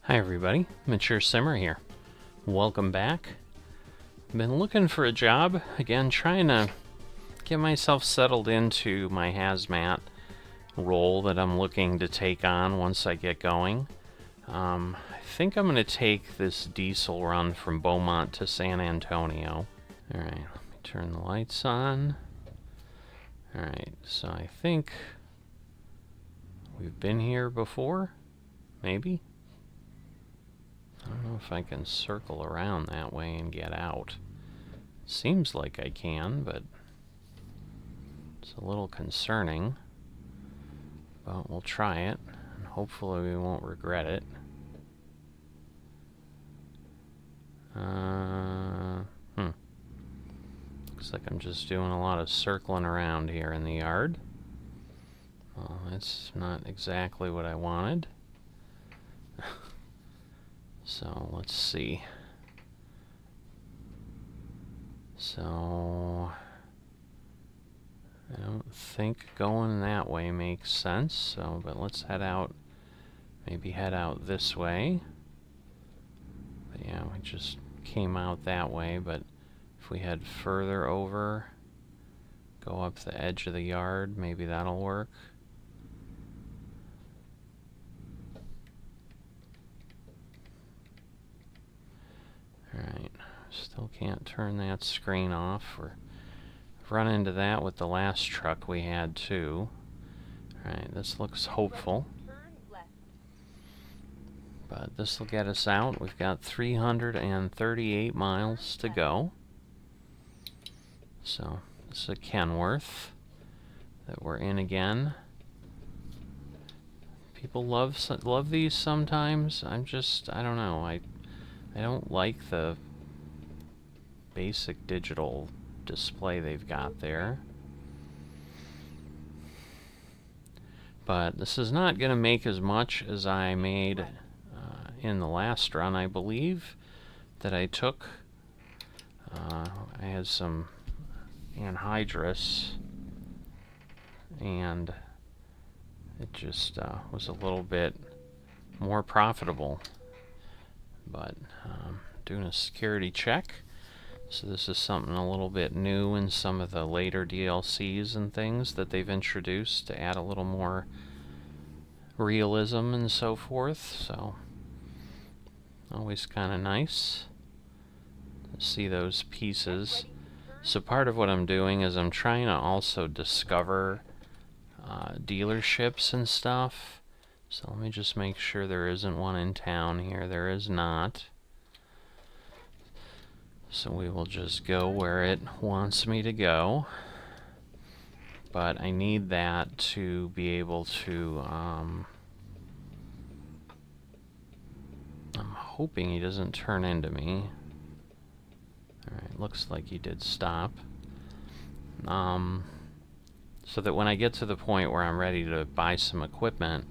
Hi everybody, Mature Simmer here. Welcome back. Been looking for a job, again trying to get myself settled into my hazmat role that I'm looking to take on once I get going. I think I'm going to take this diesel run from Beaumont to San Antonio. Alright, let me turn the lights on. Alright, so I think we've been here before, maybe? I don't know if I can circle around that way and get out. Seems like I can, but it's a little concerning. But we'll try it, and hopefully we won't regret it. Looks like I'm just doing a lot of circling around here in the yard. Well, that's not exactly what I wanted. So, let's see. So, I don't think going that way makes sense, so, but let's head out, maybe head out this way. But yeah, we just came out that way, but if we head further over, go up the edge of the yard, maybe that'll work. Alright, still can't turn that screen off. We've run into that with the last truck we had too. Alright, this looks hopeful. But this will get us out. We've got 338 miles to go. So, this is a Kenworth that we're in again. People love these sometimes. I don't know. I don't like the basic digital display they've got there. But this is not going to make as much as I made in the last run, I believe, that I took. I had some anhydrous, and it just was a little bit more profitable. But doing a security check, so this is something a little bit new in some of the later DLCs and things that they've introduced to add a little more realism and so forth, so always kind of nice to see those pieces. So part of what I'm doing is I'm trying to also discover dealerships and stuff. So let me just make sure there isn't one in town here. There is not. So we will just go where it wants me to go. But I need that to be able to... I'm hoping he doesn't turn into me. Alright, looks like he did stop. So that when I get to the point where I'm ready to buy some equipment,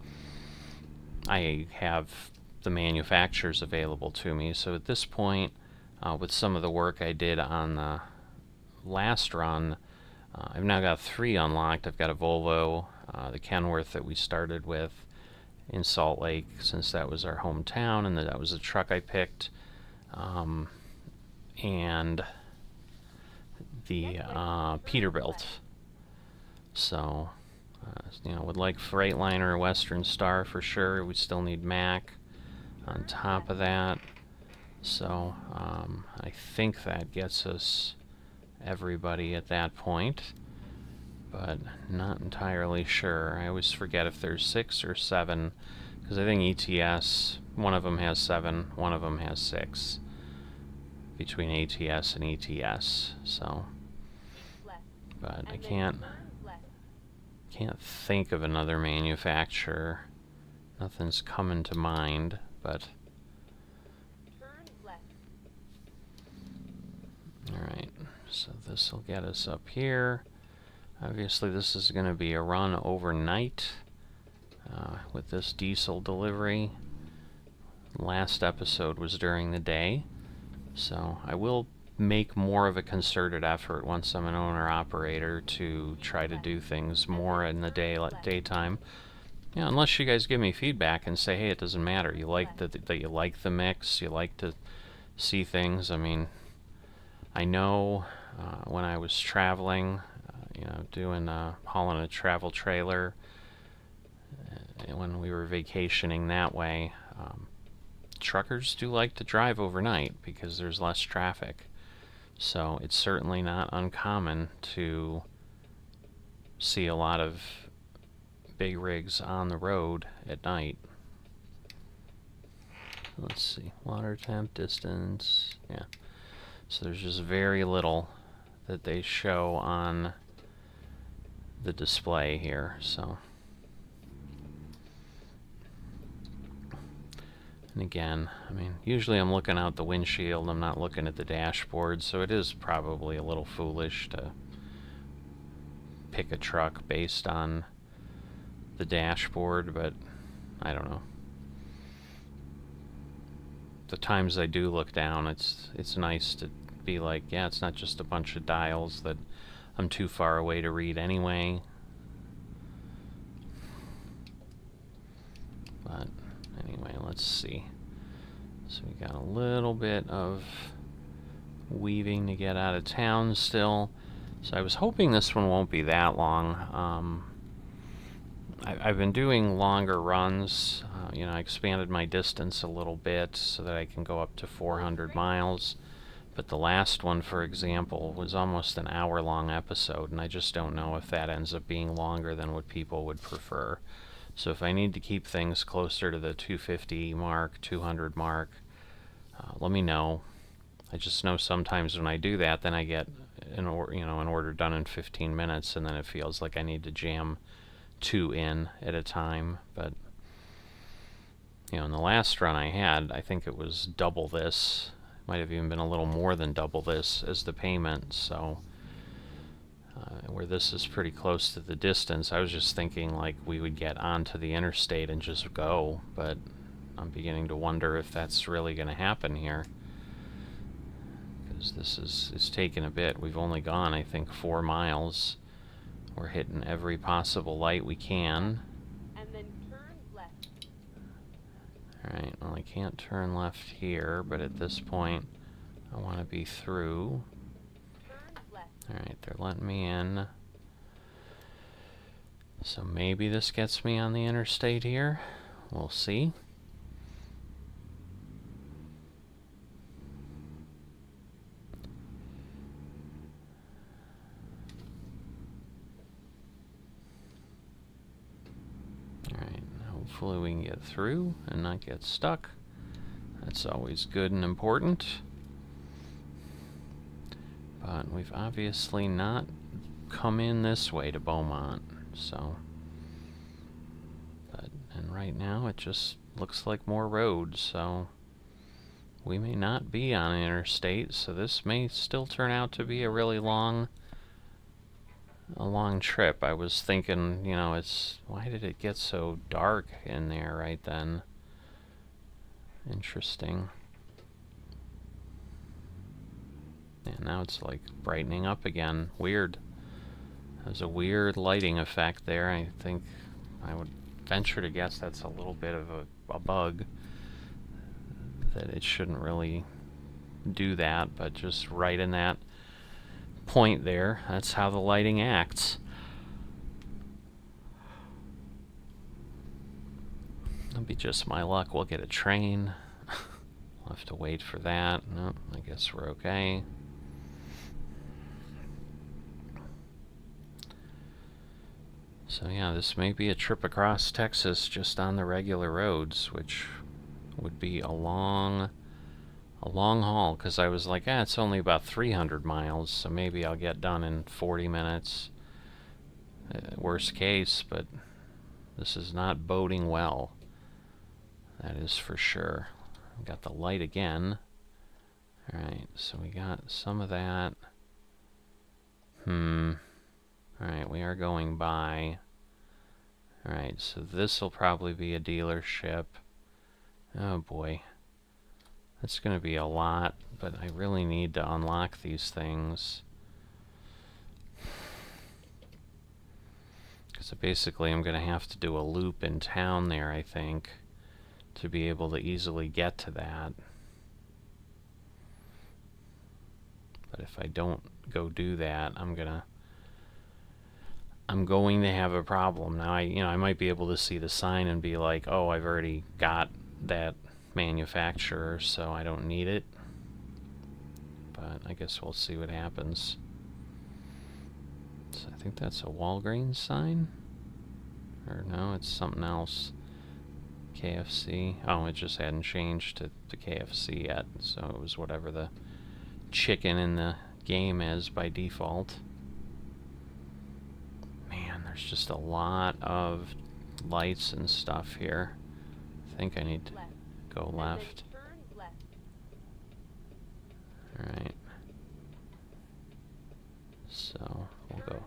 I have the manufacturers available to me. So at this point, with some of the work I did on the last run, I've now got 3 unlocked. I've got a Volvo, the Kenworth that we started with in Salt Lake, since that was our hometown, and that was the truck I picked, and the Peterbilt. So, would like Freightliner or Western Star for sure. We still need Mack on top of that. So, I think that gets us everybody at that point, but not entirely sure. I always forget if there's 6 or 7, because I think ETS, one of them has 7, one of them has 6, between ATS and ETS, so, but I can't think of another manufacturer. Nothing's coming to mind, but alright, so this will get us up here. Obviously this is going to be a run overnight with this diesel delivery. Last episode was during the day, so I will make more of a concerted effort once I'm an owner-operator to try to do things more in the daytime. Yeah, unless you guys give me feedback and say, hey, it doesn't matter. You like that you like the mix, you like to see things. I mean, I know when I was traveling, doing hauling a travel trailer, when we were vacationing that way, truckers do like to drive overnight because there's less traffic. So it's certainly not uncommon to see a lot of big rigs on the road at night. Let's see, water temp, distance, yeah. So there's just very little that they show on the display here, so. And again, I mean, usually I'm looking out the windshield, I'm not looking at the dashboard, so it is probably a little foolish to pick a truck based on the dashboard, but I don't know. The times I do look down, it's nice to be like, yeah, it's not just a bunch of dials that I'm too far away to read anyway. But anyway, let's see. So we got a little bit of weaving to get out of town still. So I was hoping this one won't be that long. I've been doing longer runs. I expanded my distance a little bit so that I can go up to 400 miles. But the last one, for example, was almost an hour-long episode, and I just don't know if that ends up being longer than what people would prefer. So if I need to keep things closer to the 250 mark, 200 mark, let me know. I just know sometimes when I do that, then I get an order done in 15 minutes, and then it feels like I need to jam 2 in at a time. But in the last run I had, I think it was double this. It might have even been a little more than double this as the payment. So where this is pretty close to the distance, I was just thinking like we would get onto the interstate and just go, but I'm beginning to wonder if that's really going to happen here, because this is taking a bit. We've only gone, I think, 4 miles. We're hitting every possible light we can. And then turn left. Alright, well, I can't turn left here, but at this point I want to be through. Alright, they're letting me in. So maybe this gets me on the interstate here. We'll see. Alright, hopefully we can get through and not get stuck. That's always good and important. But we've obviously not come in this way to Beaumont, so. And right now it just looks like more roads, so we may not be on an interstate, so this may still turn out to be a really long trip. I was thinking, why did it get so dark in there right then? Interesting. And now it's like brightening up again. Weird. There's a weird lighting effect there. I think I would venture to guess that's a little bit of a bug. That it shouldn't really do that, but just right in that point there, that's how the lighting acts. It'll be just my luck. We'll get a train. We'll have to wait for that. Nope, I guess we're okay. So yeah, this may be a trip across Texas just on the regular roads, which would be a long haul, because I was like, it's only about 300 miles, so maybe I'll get done in 40 minutes. Worst case, but this is not boding well. That is for sure. We got the light again. Alright, so we got some of that. Alright, we are going by. Alright, so this will probably be a dealership. Oh boy. That's going to be a lot, but I really need to unlock these things. So basically I'm going to have to do a loop in town there, I think, to be able to easily get to that. But if I don't go do that, I'm going to have a problem. Now I might be able to see the sign and be like, "Oh, I've already got that manufacturer, so I don't need it." But I guess we'll see what happens. So I think that's a Walgreens sign. Or no, it's something else. KFC. Oh, it just hadn't changed to KFC yet, so it was whatever the chicken in the game is by default. Man, there's just a lot of lights and stuff here. I think I need to go left. Alright. So, we'll go.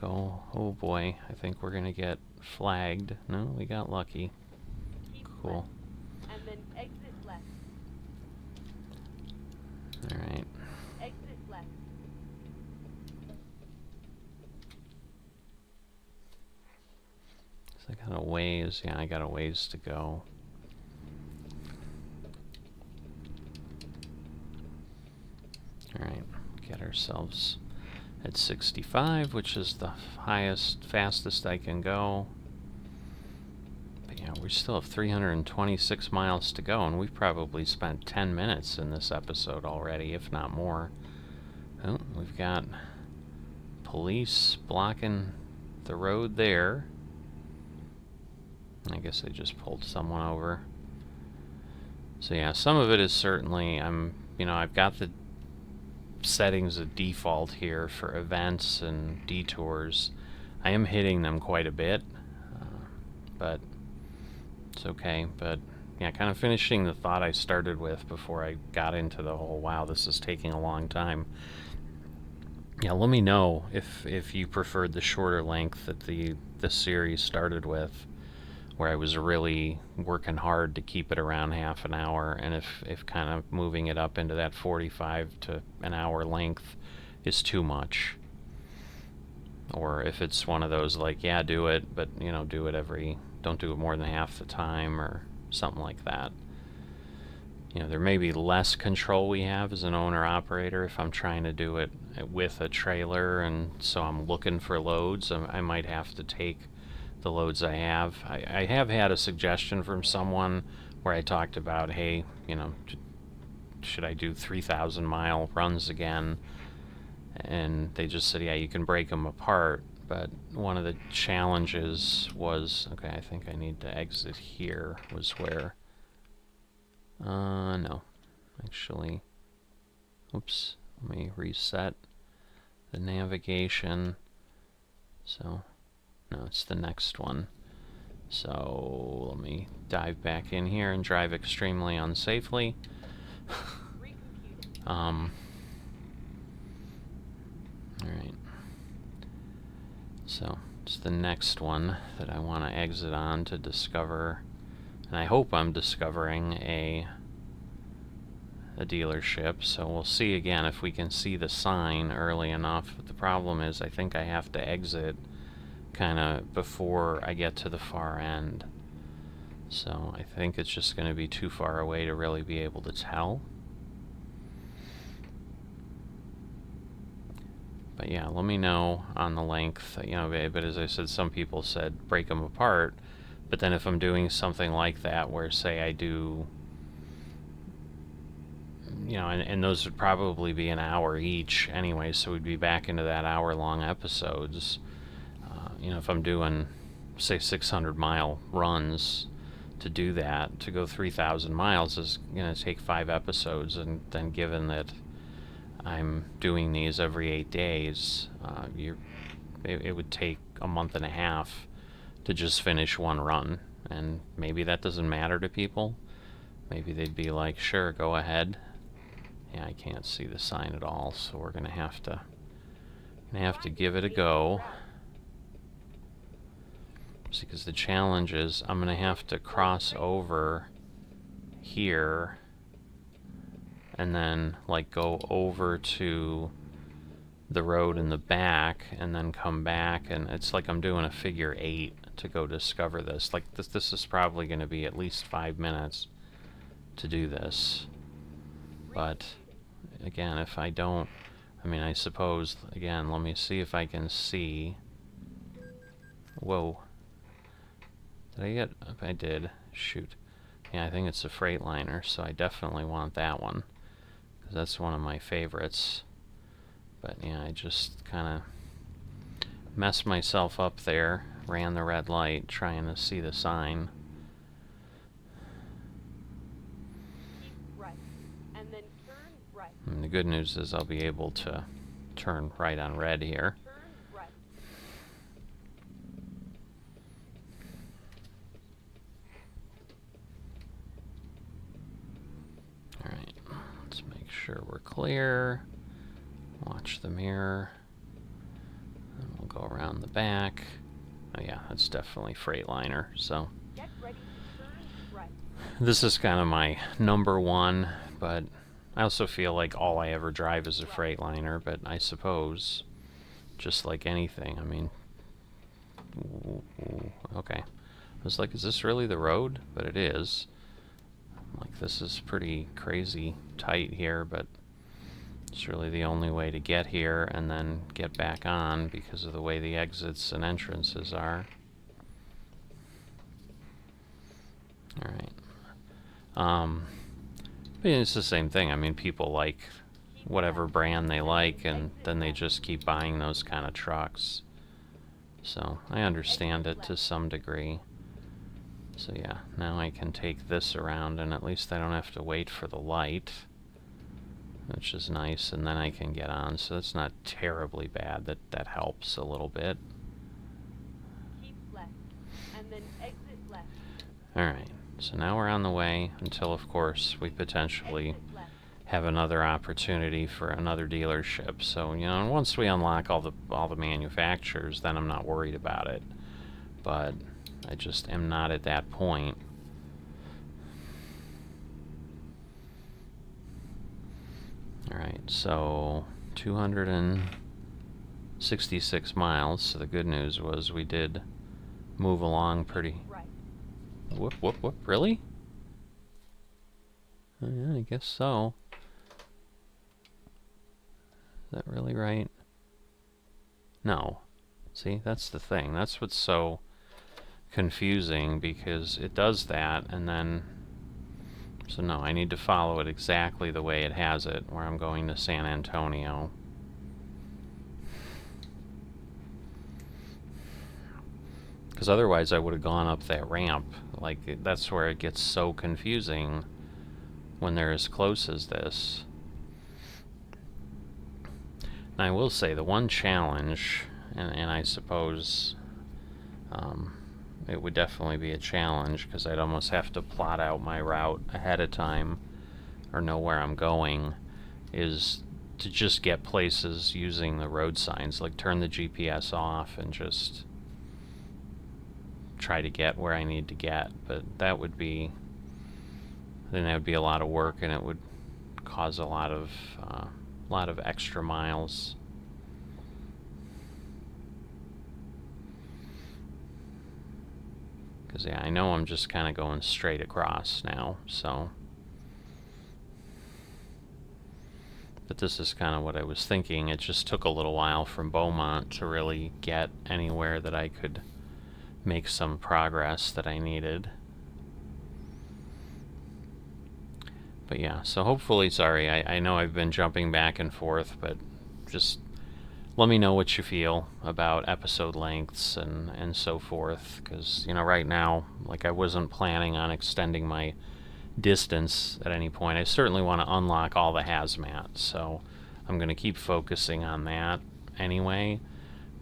Oh boy, I think we're gonna get flagged. No, we got lucky. Cool. And then exit left. Alright. Exit left. So I got a ways. Yeah, I got a ways to go. Alright, get ourselves at 65, which is the fastest I can go. But yeah, we still have 326 miles to go, and we've probably spent 10 minutes in this episode already, if not more. Oh, we've got police blocking the road there. I guess they just pulled someone over. So yeah, some of it is certainly, I've got the settings of default here for events and detours. I am hitting them quite a bit, but it's okay. But yeah, kind of finishing the thought I started with before I got into the whole, wow, this is taking a long time. Yeah, let me know if you preferred the shorter length that the series started with, where I was really working hard to keep it around half an hour, and if kind of moving it up into that 45 to an hour length is too much. Or if it's one of those like, yeah, do it, but don't do it more than half the time or something like that. There may be less control we have as an owner-operator if I'm trying to do it with a trailer, and so I'm looking for loads. I might have to take the loads I have. I have had a suggestion from someone where I talked about, hey, should I do 3,000 mile runs again? And they just said, yeah, you can break them apart. But one of the challenges was, okay, I think I need to exit here, was where, no, actually, oops, let me reset the navigation. So, no, it's the next one. So let me dive back in here and drive extremely unsafely. Alright. So it's the next one that I want to exit on to discover, and I hope I'm discovering a dealership. So we'll see again if we can see the sign early enough. But the problem is I think I have to exit kind of before I get to the far end. So I think it's just going to be too far away to really be able to tell. But yeah, let me know on the length, but as I said, some people said break them apart. But then if I'm doing something like that where, say, I do, and those would probably be an hour each anyway, so we'd be back into that hour-long episodes. If I'm doing, say, 600-mile runs, to do that, to go 3,000 miles is going to take 5 episodes, and then given that I'm doing these every 8 days, it would take a month and a half to just finish one run, and maybe that doesn't matter to people. Maybe they'd be like, sure, go ahead. Yeah, I can't see the sign at all, so we're going to have to give it a go. Because the challenge is I'm going to have to cross over here and then like go over to the road in the back and then come back, and it's like I'm doing a figure 8 to go discover this. Like this is probably going to be at least 5 minutes to do this. But again, if I don't, I mean, I suppose, again, let me see if I can see. Whoa. Did I get, if I did, shoot. Yeah, I think it's a Freightliner, so I definitely want that one, because that's one of my favorites. But yeah, I just kind of messed myself up there, ran the red light, trying to see the sign. Keep right, and then turn right. And the good news is I'll be able to turn right on red here. Turn right. Alright, let's make sure we're clear. Watch the mirror. And we'll go around the back. Oh yeah, that's definitely Freightliner, so. Get ready to turn right. This is kind of my number one, but I also feel like all I ever drive is a Freightliner, but I suppose, just like anything, I mean, okay. I was like, is this really the road? But it is. Like, this is pretty crazy tight here, but it's really the only way to get here and then get back on because of the way the exits and entrances are. Alright. But it's the same thing. I mean, people like whatever brand they like, and then they just keep buying those kind of trucks. So, I understand it to some degree. So yeah, now I can take this around, and at least I don't have to wait for the light, which is nice, and then I can get on. So that's not terribly bad. That helps a little bit. Keep left, and then exit left. Alright, so now we're on the way until, of course, we potentially have another opportunity for another dealership. So, you know, once we unlock all the manufacturers, then I'm not worried about it. But I just am not at that point. Alright, so 266 miles. So the good news was we did move along pretty... Right. Whoop, whoop, whoop. Really? Yeah, I guess so. Is that really right? No. See, that's the thing. That's what's so confusing, because it does that, and then... So no, I need to follow it exactly the way it has it, where I'm going to San Antonio. Because otherwise I would have gone up that ramp. Like, that's where it gets so confusing when they're as close as this. And I will say, the one challenge, and I suppose it would definitely be a challenge, because I'd almost have to plot out my route ahead of time, or know where I'm going, is to just get places using the road signs. Like, turn the GPS off and just try to get where I need to get. But that would be, then that would be a lot of work, and it would cause a lot of extra miles. Because, yeah, I know I'm just kind of going straight across now, so. But this is kind of what I was thinking. It just took a little while from Beaumont to really get anywhere that I could make some progress that I needed. But yeah, so hopefully, sorry, I know I've been jumping back and forth, but just let me know what you feel about episode lengths and so forth, because, you know, right now, like, I wasn't planning on extending my distance at any point. I certainly want to unlock all the hazmat, so I'm going to keep focusing on that anyway.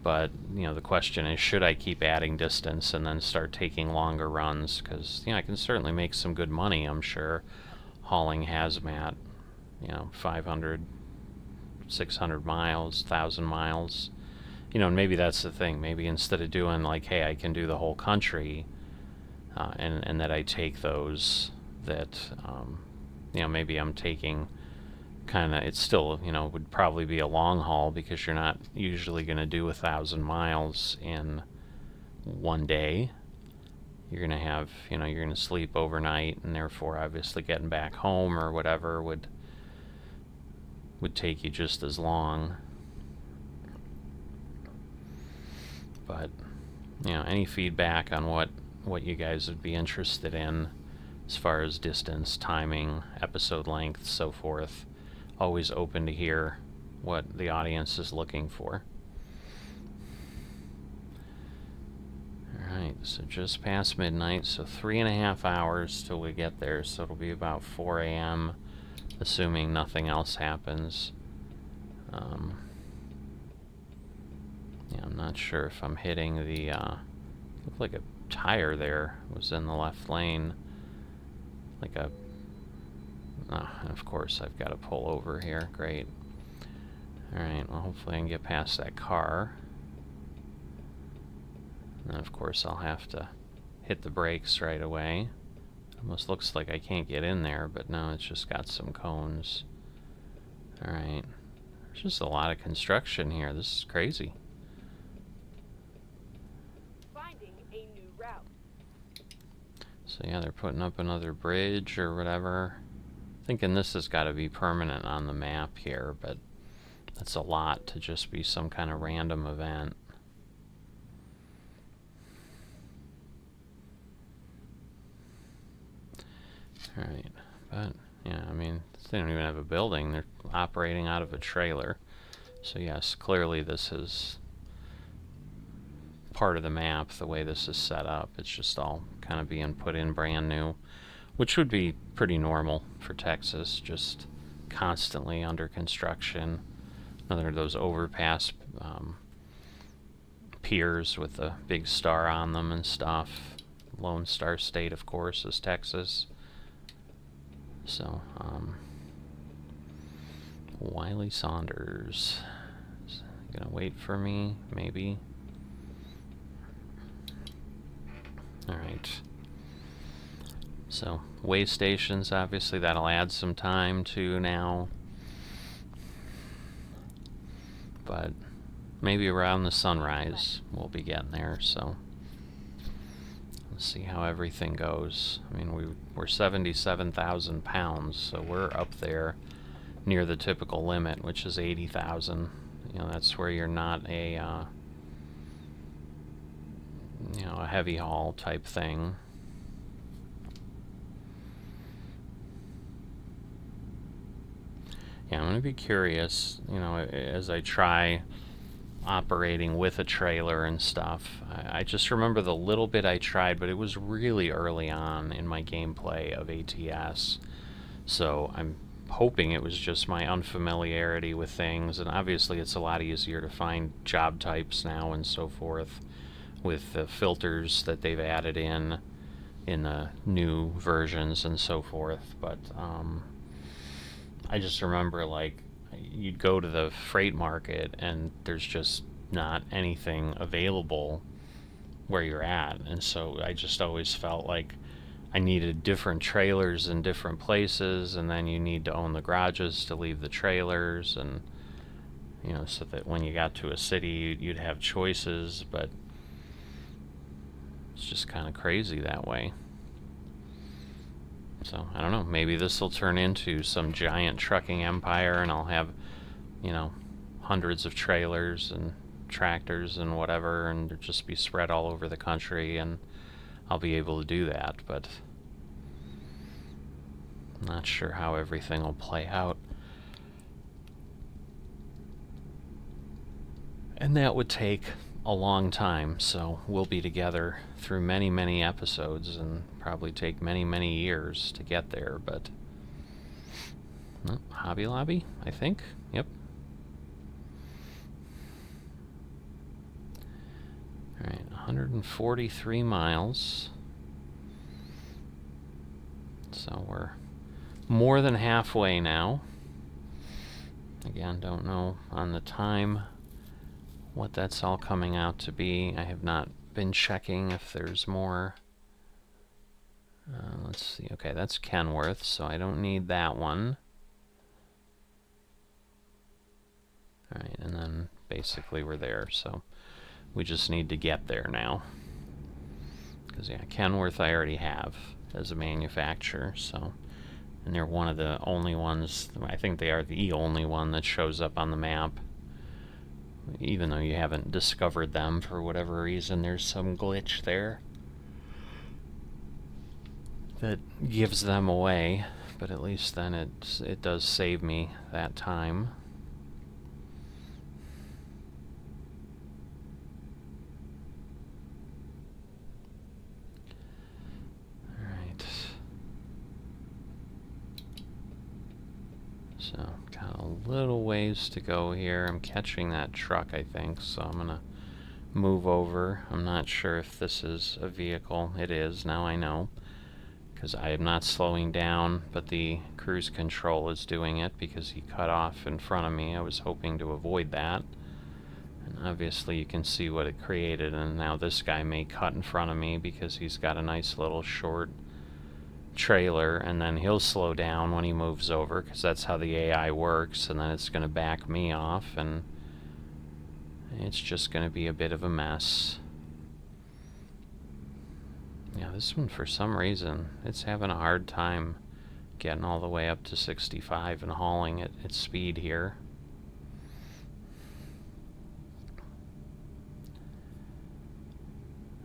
But, you know, the question is, should I keep adding distance and then start taking longer runs? Because, you know, I can certainly make some good money, I'm sure, hauling hazmat, you know, 500, 600 miles, 1,000 miles. You know, and maybe that's the thing. Maybe instead of doing, like, hey, I can do the whole country, and that I take those that, you know, maybe I'm taking kind of, it's still, would probably be a long haul because you're not usually going to do 1,000 miles in one day. You're going to have, you're going to sleep overnight, and therefore obviously getting back home or whatever would take you just as long. But, any feedback on what you guys would be interested in as far as distance, timing, episode length, so forth. Always open to hear what the audience is looking for. Alright, so just past midnight, so 3.5 hours till we get there, so it'll be about 4 a.m., assuming nothing else happens. Yeah, I'm not sure if I'm hitting the, looked like a tire there was in the left lane. Like a, and of course I've got to pull over here, great. Alright, well hopefully I can get past that car. And of course I'll have to hit the brakes right away. Almost looks like I can't get in there, but no, it's just got some cones. Alright. There's just a lot of construction here. This is crazy. Finding a new route. So yeah, they're putting up another bridge or whatever. Thinking this has got to be permanent on the map here, but that's a lot to just be some kind of random event. Alright, but yeah, I mean, they don't even have a building. They're operating out of a trailer. So yes, clearly this is part of the map, the way this is set up. It's just all kind of being put in brand new, which would be pretty normal for Texas, just constantly under construction. Another of those overpass piers with the big star on them and stuff. Lone Star State, of course, is Texas. So, Wiley Saunders is gonna wait for me, maybe. Alright. So, way stations, obviously, that'll add some time to now. But maybe around the sunrise we'll be getting there, so let's see how everything goes. I mean, we're 77,000 pounds, so we're up there near the typical limit, which is 80,000. That's where you're not a a heavy haul type thing. Yeah, I'm going to be curious, as I try operating with a trailer and stuff. I just remember the little bit I tried, but it was really early on in my gameplay of ATS. So I'm hoping it was just my unfamiliarity with things, and obviously it's a lot easier to find job types now and so forth with the filters that they've added in the new versions and so forth. But I just remember, like, you'd go to the freight market and there's just not anything available where you're at, and so I just always felt like I needed different trailers in different places, and then you need to own the garages to leave the trailers, and so that when you got to a city you'd have choices. But it's just kind of crazy that way. So, I don't know, maybe this will turn into some giant trucking empire and I'll have, hundreds of trailers and tractors and whatever, and they'll just be spread all over the country, and I'll be able to do that, but I'm not sure how everything will play out. And that would take a long time, so we'll be together through many, many episodes and probably take many, many years to get there, but Hobby Lobby, I think. Yep. Alright, 143 miles. So we're more than halfway now. Again, don't know on the time what that's all coming out to be. I have not been checking if there's more. Let's see. Okay, that's Kenworth, so I don't need that one. Alright, and then basically we're there, so we just need to get there now. Because, yeah, Kenworth I already have as a manufacturer, so... And they're one of the only ones, I think they are the only one that shows up on the map. Even though you haven't discovered them for whatever reason, there's some glitch there that gives them away, but at least then it does save me that time. Alright. So, got a little ways to go here. I'm catching that truck, I think, so I'm gonna move over. I'm not sure if this is a vehicle. It is, now I know. Because I am not slowing down, but the cruise control is doing it because he cut off in front of me. I was hoping to avoid that. And obviously you can see what it created, and now this guy may cut in front of me because he's got a nice little short trailer, and then he'll slow down when he moves over because that's how the AI works, and then it's going to back me off, and it's just going to be a bit of a mess. Yeah, this one, for some reason, it's having a hard time getting all the way up to 65 and hauling at its speed here.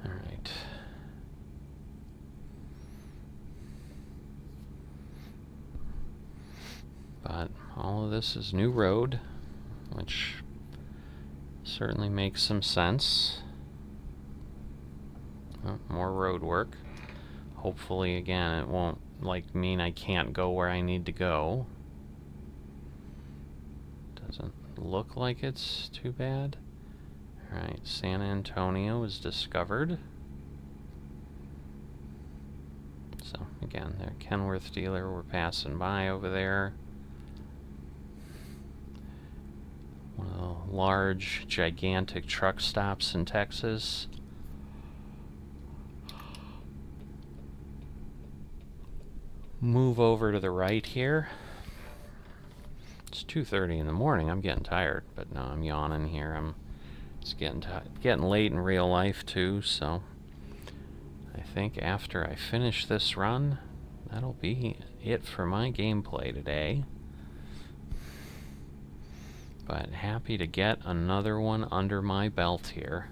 Alright. But all of this is new road, which certainly makes some sense. Oh, more road work. Hopefully, again, it won't mean I can't go where I need to go. Doesn't look like it's too bad. Alright, San Antonio is discovered. So, again, their Kenworth dealer we're passing by over there. One of the large, gigantic truck stops in Texas. Move over to the right here. It's 2:30 in the morning. I'm getting tired, but no, I'm yawning here. It's getting late in real life too, so I think after I finish this run, that'll be it for my gameplay today. But happy to get another one under my belt here.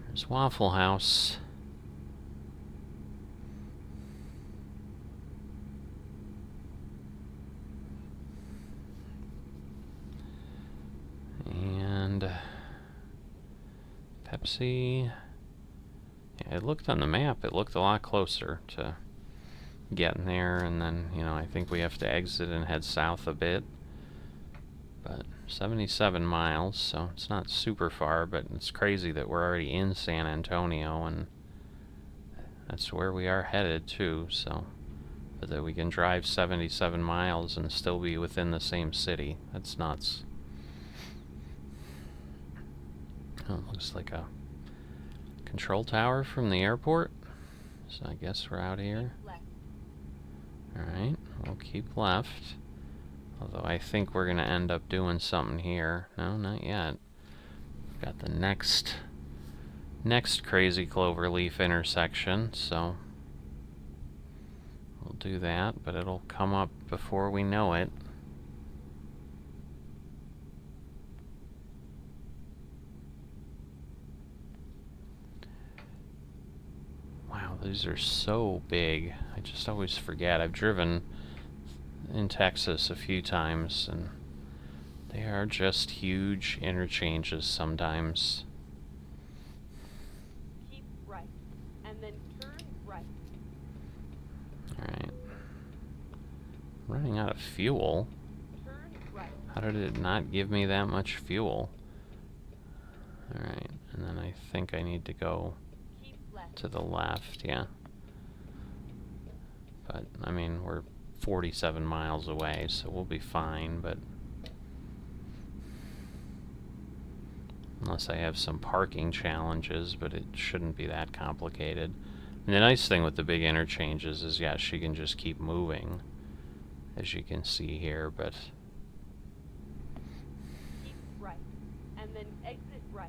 There's Waffle House. And Pepsi. Yeah, it looked on the map, it looked a lot closer to getting there, and then, you know, I think we have to exit and head south a bit. But 77 miles, so it's not super far, but it's crazy that we're already in San Antonio, and that's where we are headed too, so. But that we can drive 77 miles and still be within the same city. That's nuts. Oh, looks like a control tower from the airport. So I guess we're out here. Alright, we'll keep left. Although I think we're going to end up doing something here. No, not yet. Got the next crazy cloverleaf intersection, so we'll do that, but it'll come up before we know it. Wow, these are so big. I just always forget. I've driven in Texas a few times, and they are just huge interchanges sometimes. Keep right, and then turn right. Alright. Running out of fuel. Turn right. How did it not give me that much fuel? Alright, and then I think I need to go Keep left. to the left, yeah. But, I mean, we're 47 miles away, so we'll be fine, but unless I have some parking challenges, but it shouldn't be that complicated. And the nice thing with the big interchanges is, yeah, she can just keep moving, as you can see here, but Keep and then exit right.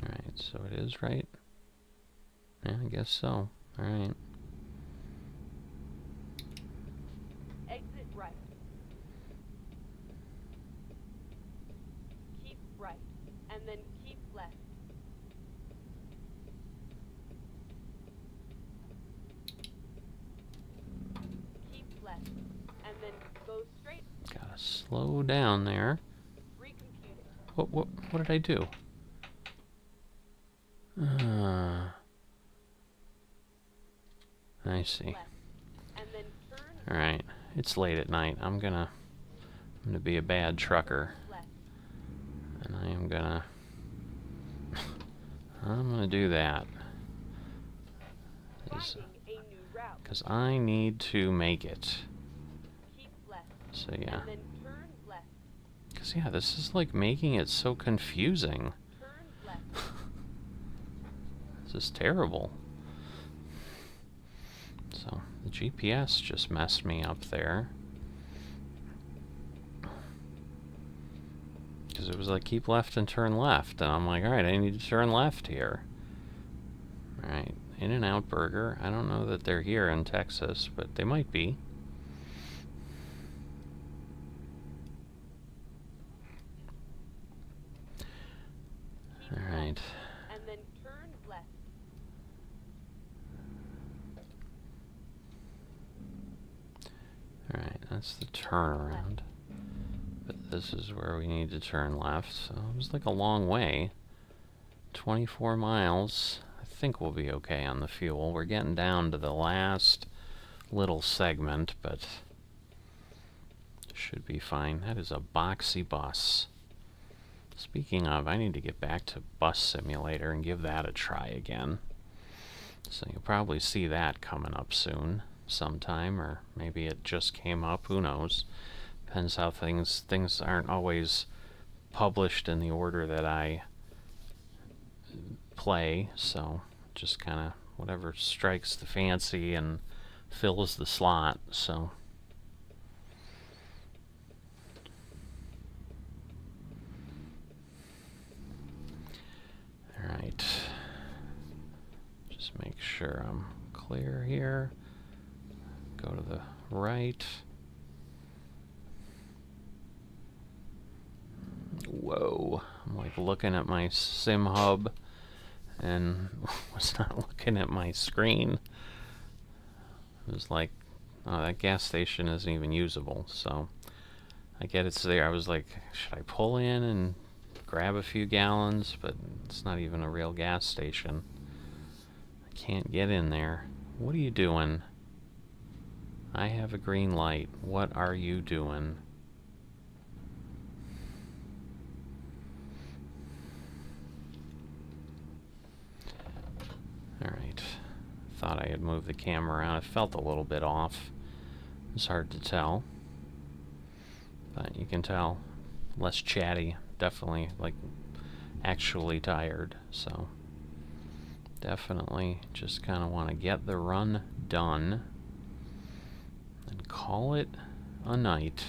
Alright, so it is right? Yeah, I guess so. Alright. Exit right. Keep right, and then keep left. Keep left, and then go straight. Gotta slow down there. Recomputing. What did I do? I see. Left, and then turn Alright, it's late at night. I'm gonna be a bad trucker. left. And I'm gonna do that. Finding a new route. Because I need to make it. Keep left, So yeah. and then turn left. Because yeah, this is like making it so confusing. Turn left. This is terrible. So the GPS just messed me up there. Because it was like keep left and turn left. And I'm like, alright, I need to turn left here. Alright, In-N-Out Burger. I don't know that they're here in Texas, but they might be. Alright. And then turn left. Alright, that's the turnaround. But this is where we need to turn left. So it was like a long way. 24 miles. I think we'll be okay on the fuel. We're getting down to the last little segment, but should be fine. That is a boxy bus. Speaking of, I need to get back to Bus Simulator and give that a try again. So you'll probably see that coming up soon sometime, or maybe it just came up, who knows. Depends how things aren't always published in the order that I play, so just kind of whatever strikes the fancy and fills the slot. So alright, just make sure I'm clear here. Go to the right. Whoa, I'm like looking at my sim hub and was not looking at my screen. It was like, oh, that gas station isn't even usable. So I get it's there. I was like, should I pull in and grab a few gallons? But it's not even a real gas station. I can't get in there. What are you doing? I have a green light. What are you doing? Alright. Thought I had moved the camera around. It felt a little bit off. It's hard to tell. But you can tell. Less chatty. Definitely, like, actually tired. So, definitely just kind of want to get the run done and call it a night.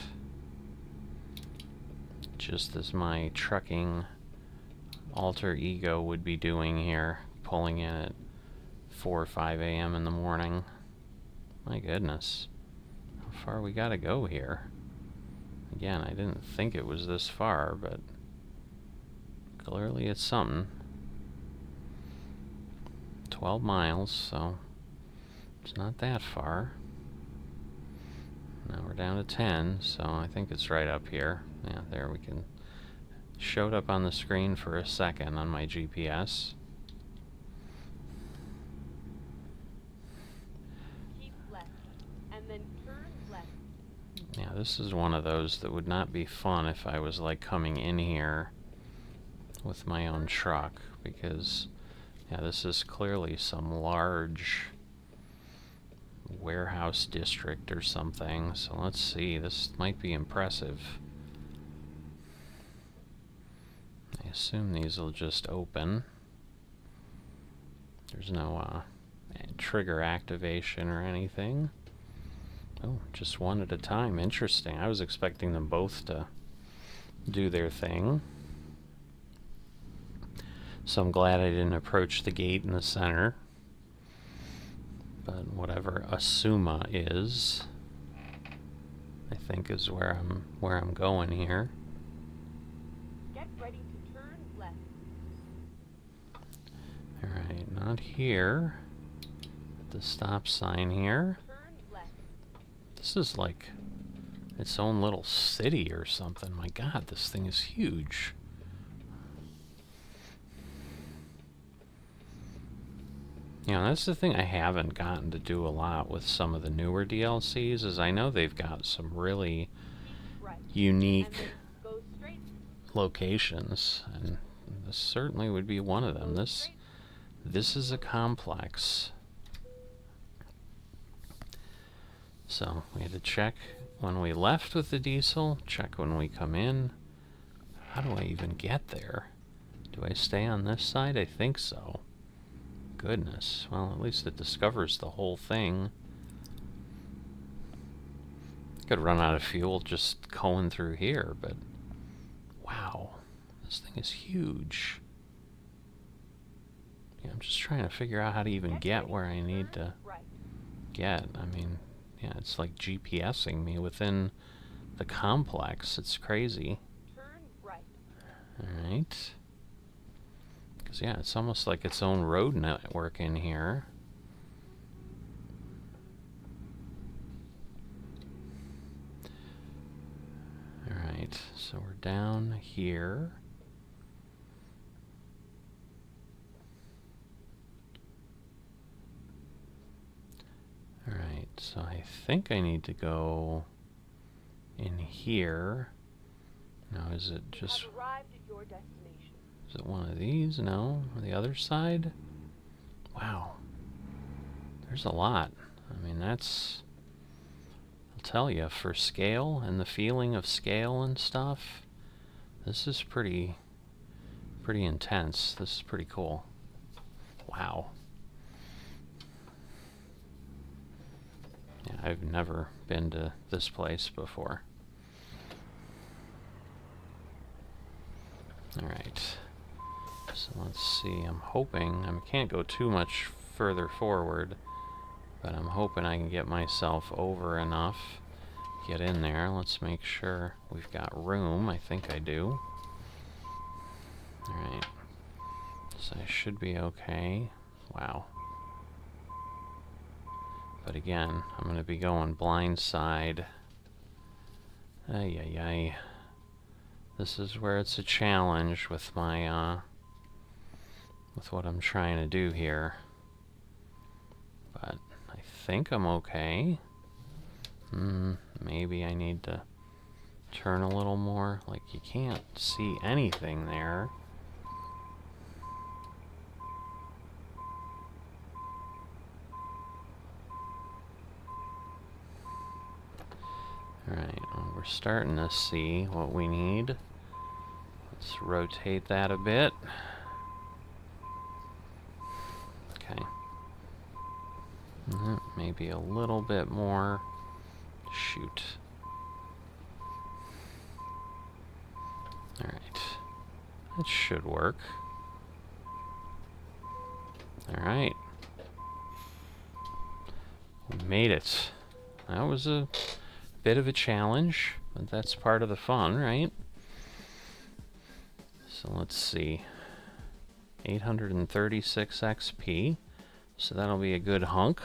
Just as my trucking alter ego would be doing here, pulling in at 4 or 5 a.m. in the morning. My goodness. How far we gotta go here? Again, I didn't think it was this far, but clearly it's something. 12 miles, so it's not that far. Now we're down to 10, so I think it's right up here. Yeah, there we can. Showed up on the screen for a second on my GPS. Keep left, and then turn left. Yeah, this is one of those that would not be fun if I was like coming in here with my own truck, because yeah, this is clearly some large warehouse district or something. So let's see, this might be impressive. I assume these will just open. There's no trigger activation or anything. Oh, just one at a time. Interesting. I was expecting them both to do their thing. So I'm glad I didn't approach the gate in the center. But whatever Asuma is, I think is where I'm going here. Get ready to turn left. Alright, not here. At the stop sign here. Turn left. This is like its own little city or something. My God, this thing is huge. You know, that's the thing I haven't gotten to do a lot with some of the newer DLCs, is I know they've got some really Right. unique And then go straight. locations, and this certainly would be one of them. Go This straight. is a complex. So we had to check when we left with the diesel, check when we come in. How do I even get there? Do I stay on this side? I think so. Goodness. Well, at least it discovers the whole thing. Could run out of fuel just going through here, but wow, this thing is huge. Yeah, I'm just trying to figure out how to even get where I need to Right. get. I mean, yeah, it's like GPSing me within the complex. It's crazy. Turn right. Alright. Because, yeah, it's almost like its own road network in here. Alright, so we're down here. Alright, so I think I need to go in here. Now, is it You just... have arrived at your destination. Is it one of these? No. On the other side? Wow. There's a lot. I mean, that's... I'll tell you, for scale and the feeling of scale and stuff, this is pretty intense. This is pretty cool. Wow. Yeah, I've never been to this place before. Alright. So let's see, I'm hoping, I can't go too much further forward, but I'm hoping I can get myself over enough, get in there. Let's make sure we've got room. I think I do. Alright, so I should be okay. Wow. But again, I'm going to be going blind side. Ay, ay, ay. This is where it's a challenge with my, with what I'm trying to do here. But I think I'm okay. Maybe I need to turn a little more. Like, you can't see anything there. Alright, well, we're starting to see what we need. Let's rotate that a bit. Okay. Maybe a little bit more. Shoot. Alright. That should work. Alright. We made it. That was a bit of a challenge, but that's part of the fun, right? So let's see. 836 XP. So that'll be a good hunk.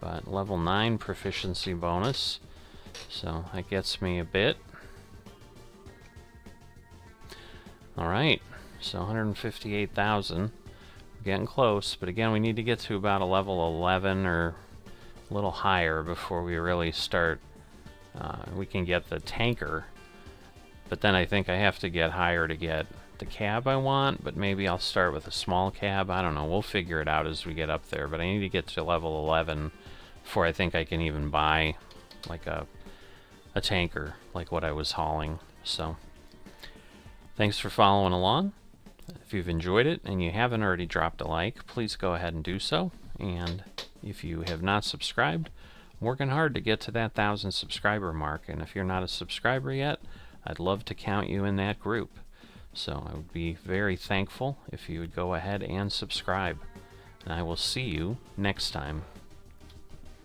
But level 9 proficiency bonus. So that gets me a bit. Alright. So 158,000. Getting close, but again, we need to get to about a level 11 or a little higher before we really start. We can get the tanker, but then I think I have to get higher to get the cab I want, but maybe I'll start with a small cab. I don't know. We'll figure it out as we get up there, but I need to get to level 11 before I think I can even buy like a tanker like what I was hauling. So thanks for following along. If you've enjoyed it and you haven't already dropped a like, please go ahead and do so. And if you have not subscribed, I'm working hard to get to that 1,000 subscriber mark. And if you're not a subscriber yet, I'd love to count you in that group. So I would be very thankful if you would go ahead and subscribe. And I will see you next time.